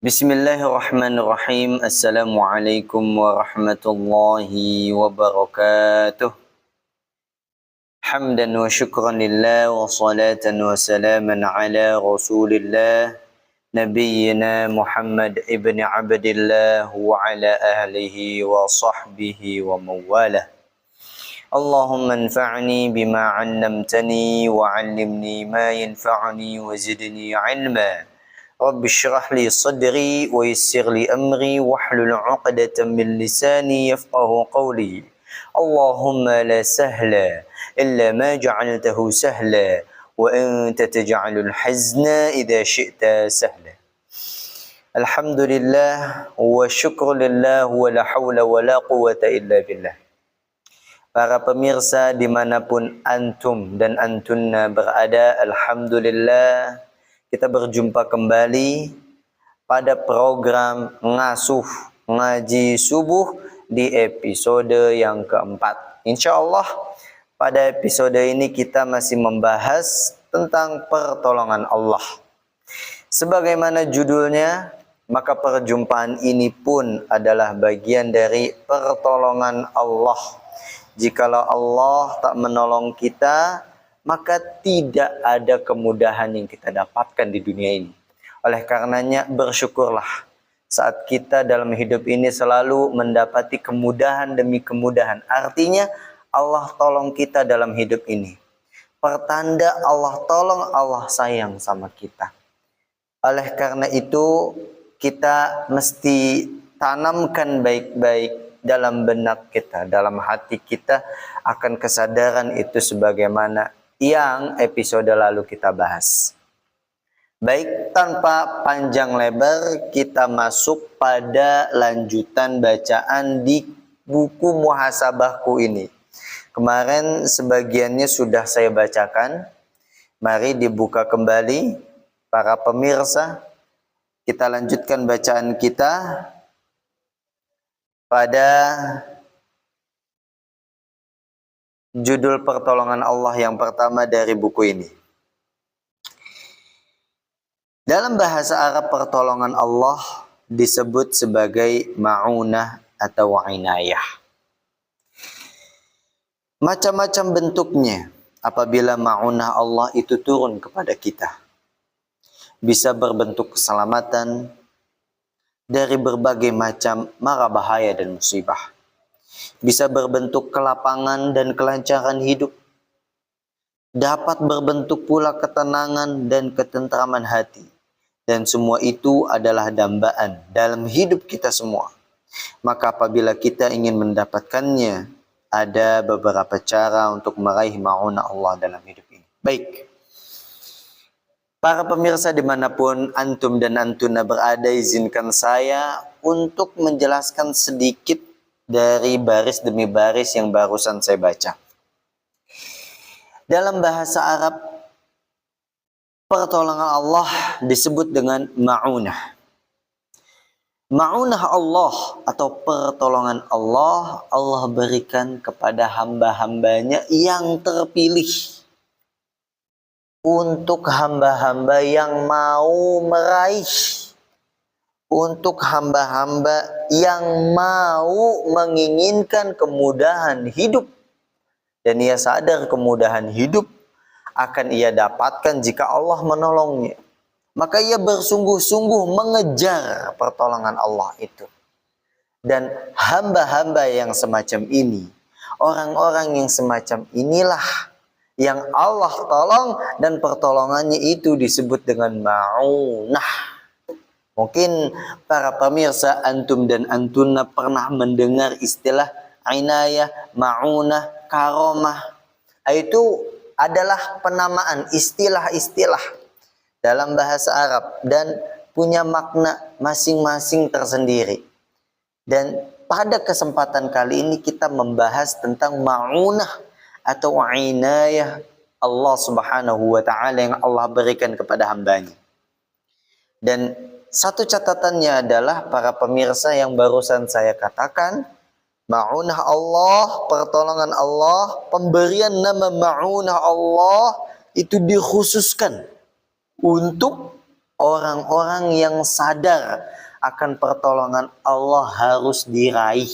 Bismillahirrahmanirrahim. Assalamualaikum warahmatullahi wabarakatuh. Hamdan wa syukran lillah wa salatan wa salaman ala rasulillah Nabiyyina Muhammad ibn Abdillah wa ala ahlihi wa sahbihi wa mawalah. Allahumma anfa'ni bima 'allamtani wa 'allimni ma yanfa'uni wa zidni 'ilma. Rabbi syrah li sadri wa yassir li amri wahlul 'uqdatam min lisani yafqahu qawli. Allahumma la sahla illa ma ja'altahu sahla wa anta taj'alul hazna idza syi'ta sahla. Alhamdulillah wa syukru lillah wa la hawla wa la quwwata illa billah. Para pemirsa dimanapun antum dan antunna berada, alhamdulillah kita berjumpa kembali pada program Ngasuh Ngaji Subuh di episode yang keempat. Insya Allah pada episode ini kita masih membahas tentang pertolongan Allah. Sebagaimana judulnya, maka perjumpaan ini pun adalah bagian dari pertolongan Allah. Jikalau Allah tak menolong kita, maka tidak ada kemudahan yang kita dapatkan di dunia ini. Oleh karenanya bersyukurlah saat kita dalam hidup ini selalu mendapati kemudahan demi kemudahan. Artinya Allah tolong kita dalam hidup ini. Pertanda Allah tolong, Allah sayang sama kita. Oleh karena itu kita mesti tanamkan baik-baik dalam benak kita, dalam hati kita akan kesadaran itu sebagaimana yang episode lalu kita bahas. Baik, tanpa panjang lebar kita masuk pada lanjutan bacaan di buku muhasabahku ini. Kemarin sebagiannya sudah saya bacakan. Mari dibuka kembali para pemirsa. Kita lanjutkan bacaan kita pada judul pertolongan Allah yang pertama dari buku ini. Dalam bahasa Arab pertolongan Allah disebut sebagai ma'unah atau inayah. Macam-macam bentuknya apabila ma'unah Allah itu turun kepada kita. Bisa berbentuk keselamatan dari berbagai macam mara bahaya dan musibah. Bisa berbentuk kelapangan dan kelancaran hidup. Dapat berbentuk pula ketenangan dan ketentraman hati. Dan semua itu adalah dambaan dalam hidup kita semua. Maka apabila kita ingin mendapatkannya, ada beberapa cara untuk meraih ma'unah Allah dalam hidup ini. Baik. Para pemirsa dimanapun antum dan antuna berada, izinkan saya untuk menjelaskan sedikit dari baris demi baris yang barusan saya baca. Dalam bahasa Arab, pertolongan Allah disebut dengan ma'unah. Ma'unah Allah atau pertolongan Allah, Allah berikan kepada hamba-hambanya yang terpilih. Untuk hamba-hamba yang mau meraih, untuk hamba-hamba yang mau menginginkan kemudahan hidup, dan ia sadar kemudahan hidup akan ia dapatkan jika Allah menolongnya, maka ia bersungguh-sungguh mengejar pertolongan Allah itu. Dan hamba-hamba yang semacam ini, orang-orang yang semacam inilah yang Allah tolong, dan pertolongannya itu disebut dengan ma'unah. Mungkin para pemirsa antum dan antuna pernah mendengar istilah inayah, ma'unah, karomah. Itu adalah penamaan istilah-istilah dalam bahasa Arab dan punya makna masing-masing tersendiri. Dan pada kesempatan kali ini kita membahas tentang ma'unah atau inayah Allah subhanahu wa ta'ala yang Allah berikan kepada hambanya. Dan satu catatannya adalah para pemirsa yang barusan saya katakan, ma'unah Allah, pertolongan Allah, pemberian nama ma'unah Allah itu dikhususkan untuk Orang-orang yang sadar akan pertolongan Allah harus diraih.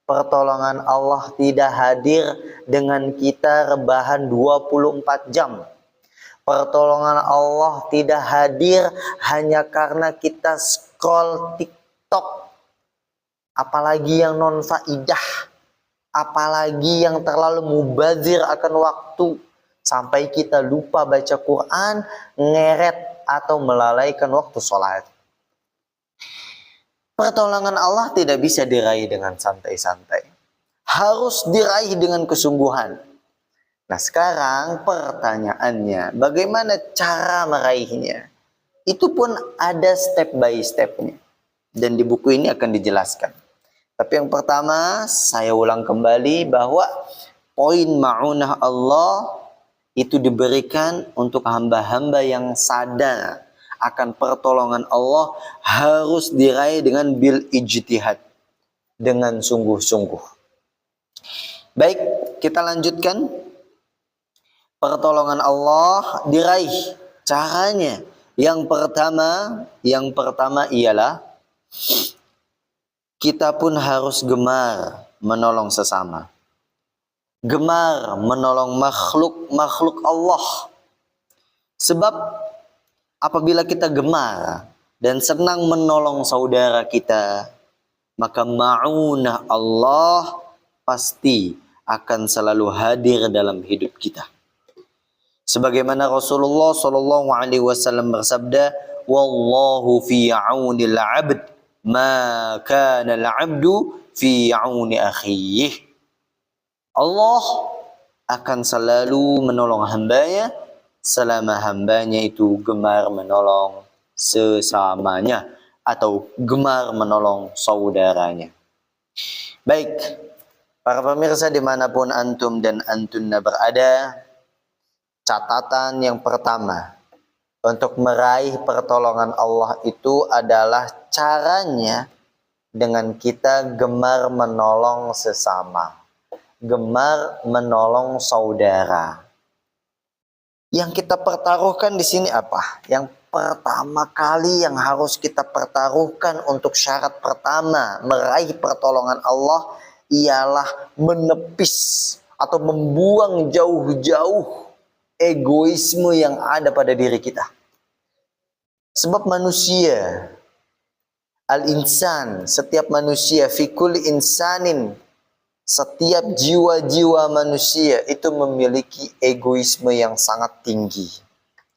Pertolongan Allah tidak hadir dengan kita rebahan 24 jam. Pertolongan Allah tidak hadir hanya karena kita scroll TikTok. Apalagi yang non faidah, apalagi yang terlalu mubazir akan waktu, sampai kita lupa baca Quran, ngeret atau melalaikan waktu sholat. Pertolongan Allah tidak bisa diraih dengan santai-santai, harus diraih dengan kesungguhan. Nah sekarang pertanyaannya, bagaimana cara meraihnya? Itu pun ada step by stepnya, dan di buku ini akan dijelaskan. Tapi yang pertama, saya ulang kembali bahwa poin ma'unah Allah itu diberikan untuk hamba-hamba yang sadar akan pertolongan Allah harus diraih dengan bil ijtihad, dengan sungguh-sungguh. Baik, kita lanjutkan. Pertolongan Allah diraih caranya. Yang pertama ialah kita pun harus gemar menolong sesama. Gemar menolong makhluk Allah. Sebab apabila kita gemar dan senang menolong saudara kita, maka ma'unah Allah pasti akan selalu hadir dalam hidup kita. Sebagaimana Rasulullah SAW bersabda, "Wallahu fi 'aunil 'abd ma kana al-'abdu fi 'auni akhih." Allah akan selalu menolong hambanya selama hambanya itu gemar menolong sesamanya atau gemar menolong saudaranya. Baik, para pemirsa dimanapun antum dan antunna berada, catatan yang pertama untuk meraih pertolongan Allah itu adalah caranya dengan kita gemar menolong sesama, gemar menolong saudara. Yang kita pertaruhkan di sini apa? Yang pertama kali yang harus kita pertaruhkan untuk syarat pertama meraih pertolongan Allah ialah menepis atau membuang jauh-jauh egoisme yang ada pada diri kita. Sebab manusia, al-insan, setiap manusia, fikul insanin, setiap jiwa-jiwa manusia itu memiliki egoisme yang sangat tinggi.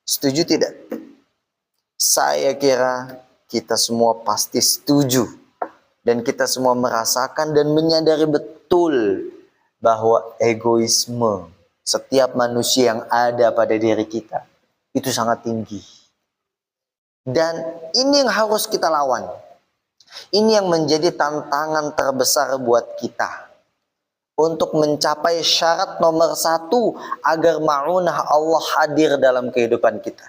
Setuju tidak? Saya kira kita semua pasti setuju. Dan kita semua merasakan dan menyadari betul bahwa egoisme setiap manusia yang ada pada diri kita itu sangat tinggi. Dan ini yang harus kita lawan. Ini yang menjadi tantangan terbesar buat kita untuk mencapai syarat nomor 1 agar ma'unah Allah hadir dalam kehidupan kita.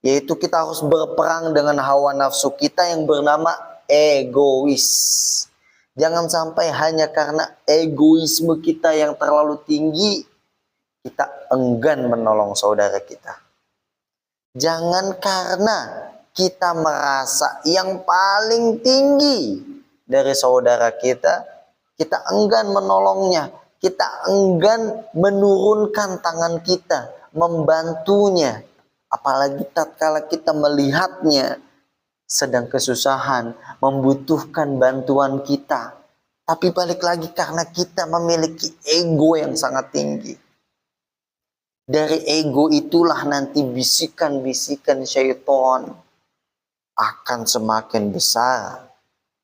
Yaitu kita harus berperang dengan hawa nafsu kita yang bernama egois. Jangan sampai hanya karena egoisme kita yang terlalu tinggi, kita enggan menolong saudara kita. Jangan karena kita merasa yang paling tinggi dari saudara kita, kita enggan menolongnya, kita enggan menurunkan tangan kita, membantunya. Apalagi tatkala kita melihatnya sedang kesusahan, membutuhkan bantuan kita. Tapi balik lagi karena kita memiliki ego yang sangat tinggi. Dari ego itulah nanti bisikan-bisikan syaitan akan semakin besar.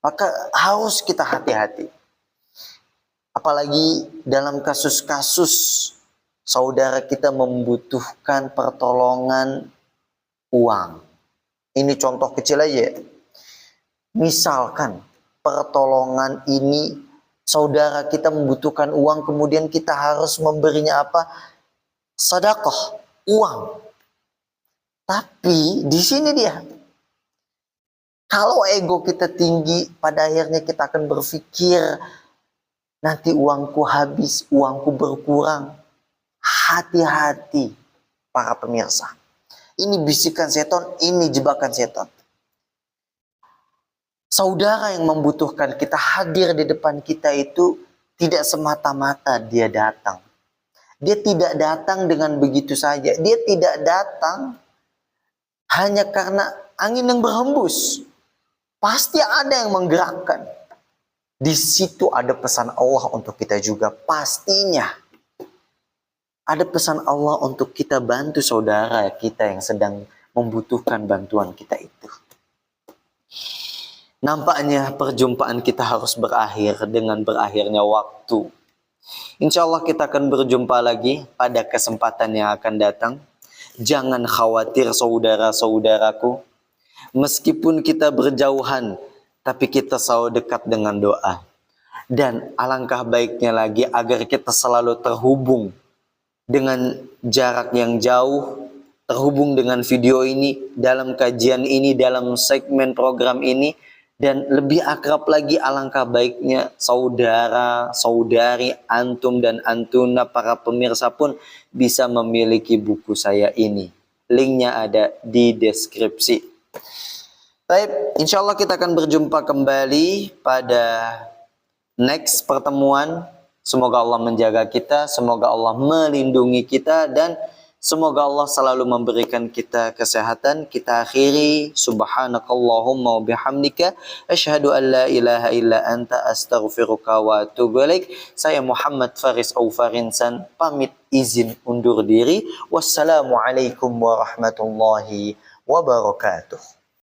Maka harus kita hati-hati. Apalagi dalam kasus-kasus saudara kita membutuhkan pertolongan uang. Ini contoh kecil aja. Misalkan pertolongan ini saudara kita membutuhkan uang, kemudian kita harus memberinya apa? Sedekah, uang. Tapi di sini dia. Kalau ego kita tinggi, pada akhirnya kita akan berpikir, nanti uangku habis, uangku berkurang. Hati-hati para pemirsa. Ini bisikan setan, ini jebakan setan. Saudara yang membutuhkan kita hadir di depan kita itu tidak semata-mata dia datang. Dia tidak datang dengan begitu saja. Dia tidak datang hanya karena angin yang berhembus. Pasti ada yang menggerakkan. Di situ ada pesan Allah untuk kita juga. Pastinya. Ada pesan Allah untuk kita bantu saudara kita yang sedang membutuhkan bantuan kita itu. Nampaknya perjumpaan kita harus berakhir dengan berakhirnya waktu. Insya Allah kita akan berjumpa lagi pada kesempatan yang akan datang. Jangan khawatir saudara-saudaraku. Meskipun kita berjauhan, tapi kita selalu dekat dengan doa. Dan alangkah baiknya lagi agar kita selalu terhubung dengan jarak yang jauh, terhubung dengan video ini, dalam kajian ini, dalam segmen program ini, dan lebih akrab lagi alangkah baiknya saudara, saudari, antum dan antuna para pemirsa pun bisa memiliki buku saya ini. Linknya ada di deskripsi. Baik, insya Allah kita akan berjumpa kembali pada next pertemuan. Semoga Allah menjaga kita, semoga Allah melindungi kita, dan semoga Allah selalu memberikan kita kesehatan. Kita akhiri, subhanakallahumma wa bihamdika, asyhadu an la ilaha illa anta, astaghfiruka wa atubu ilaik. Saya Muhammad Faris Aufarinsan, pamit izin undur diri. Wassalamualaikum warahmatullahi wabarakatuh.